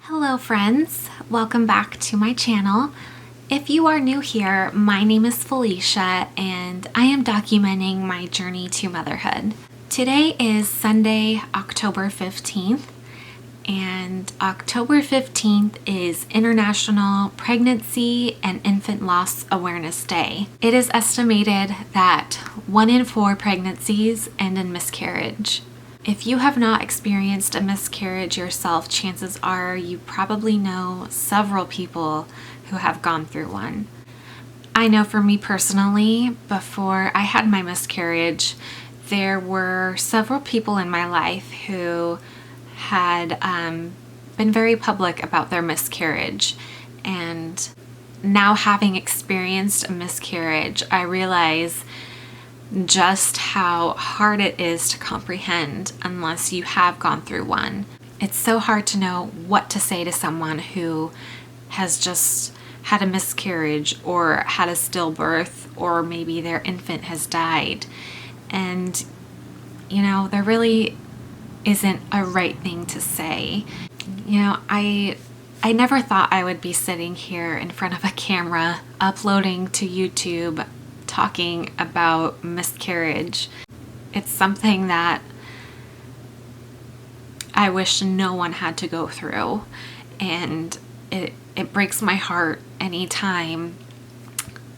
Hello friends, welcome back to my channel. If you are new here, my name is Phylicia and I am documenting my journey to motherhood. Today is Sunday, October 15th, and October 15th is International Pregnancy and Infant Loss Awareness Day. It is estimated that 1 in 4 pregnancies end in miscarriage. If you have not experienced a miscarriage yourself, chances are you probably know several people who have gone through one. I know for me personally, before I had my miscarriage, there were several people in my life who had been very public about their miscarriage. And now having experienced a miscarriage, I realize just how hard it is to comprehend unless you have gone through one. It's so hard to know what to say to someone who has just had a miscarriage or had a stillbirth, or maybe their infant has died. And, there really isn't a right thing to say. I never thought I would be sitting here in front of a camera uploading to YouTube talking about miscarriage. It's something that I wish no one had to go through, and it breaks my heart anytime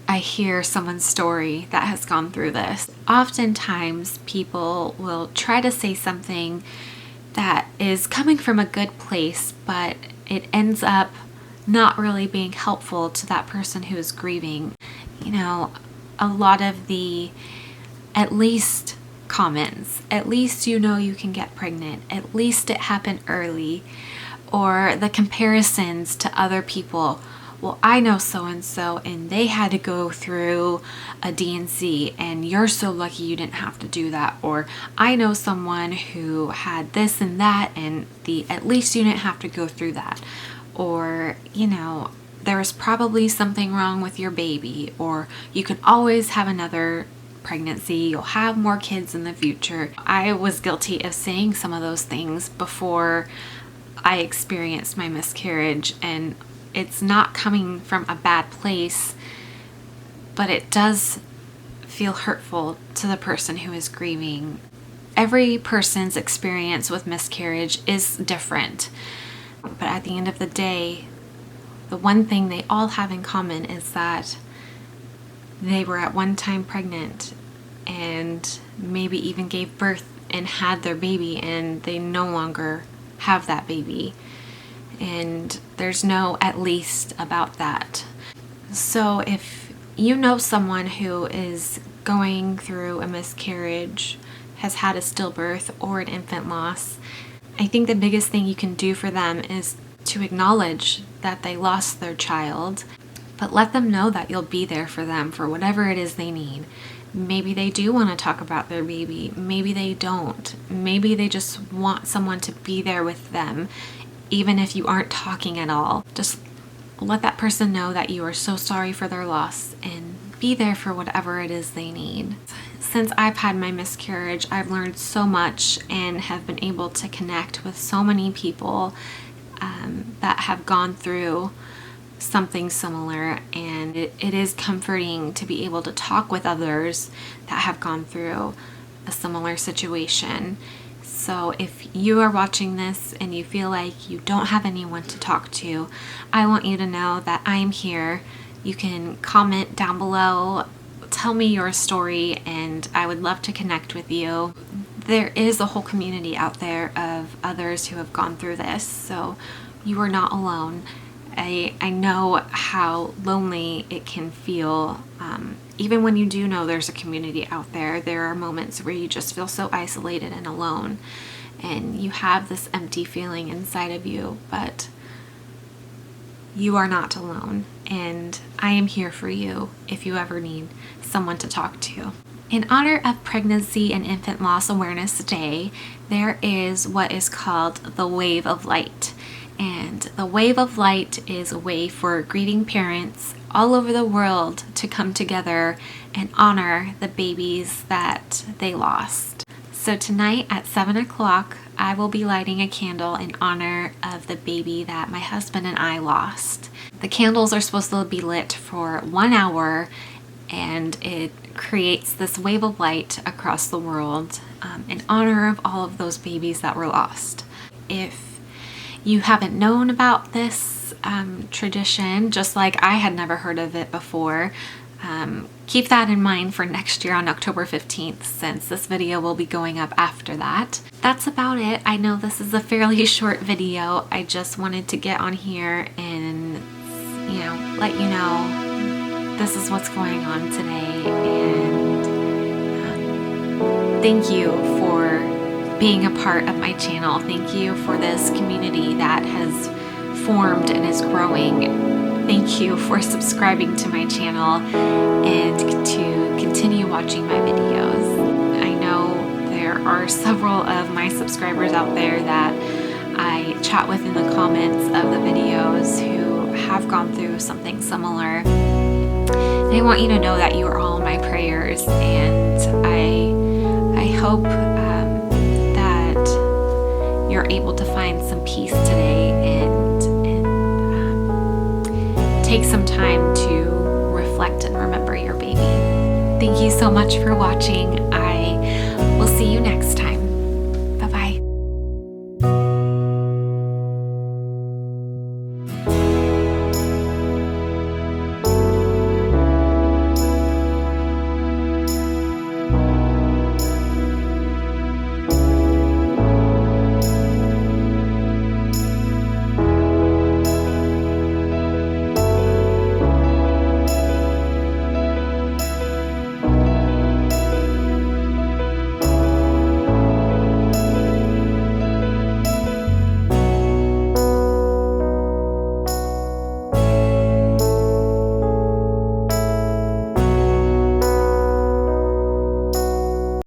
I hear someone's story that has gone through this. Oftentimes people will try to say something that is coming from a good place, but it ends up not really being helpful to that person who is grieving. A lot of the "at least" comments, "at least you can get pregnant," "at least it happened early," or the comparisons to other people. "Well, I know so-and-so and they had to go through a D&C and you're so lucky you didn't have to do that," or "I know someone who had this and that and at least you didn't have to go through that," or "there was probably something wrong with your baby," or "you can always have another pregnancy, you'll have more kids in the future." I was guilty of saying some of those things before I experienced my miscarriage, and it's not coming from a bad place, but it does feel hurtful to the person who is grieving. Every person's experience with miscarriage is different, but at the end of the day, the one thing they all have in common is that they were at one time pregnant and maybe even gave birth and had their baby, and they no longer have that baby. And there's no "at least" about that. So if you know someone who is going through a miscarriage, has had a stillbirth or an infant loss, I think the biggest thing you can do for them is to acknowledge that they lost their child, but let them know that you'll be there for them for whatever it is they need. Maybe they do want to talk about their baby. Maybe they don't. Maybe they just want someone to be there with them, even if you aren't talking at all. Just let that person know that you are so sorry for their loss and be there for whatever it is they need. Since I've had my miscarriage, I've learned so much and have been able to connect with so many people that have gone through something similar, and it is comforting to be able to talk with others that have gone through a similar situation. So if you are watching this and you feel like you don't have anyone to talk to, I want you to know that I am here. You can comment down below, tell me your story, and I would love to connect with you. There is a whole community out there of others who have gone through this, so you are not alone. I know how lonely it can feel. Even when you do know there's a community out there, there are moments where you just feel so isolated and alone, and you have this empty feeling inside of you, but you are not alone, and I am here for you if you ever need someone to talk to. In honor of Pregnancy and Infant Loss Awareness Day, there is what is called the Wave of Light. And the Wave of Light is a way for grieving parents all over the world to come together and honor the babies that they lost. So tonight at 7 o'clock, I will be lighting a candle in honor of the baby that my husband and I lost. The candles are supposed to be lit for 1 hour, and it creates this wave of light across the world in honor of all of those babies that were lost. If you haven't known about this tradition, just like I had never heard of it before, keep that in mind for next year on October 15th, since this video will be going up after that. That's about it. I know this is a fairly short video. I just wanted to get on here and, let you know this is what's going on today. And thank you for being a part of my channel. Thank you for this community that has formed and is growing. Thank you for subscribing to my channel and to continue watching my videos. I know there are several of my subscribers out there that I chat with in the comments of the videos who have gone through something similar. And I want you to know that you are all in my prayers, and I hope that you're able to find some peace today and take some time to reflect and remember your baby. Thank you so much for watching. I will see you next time.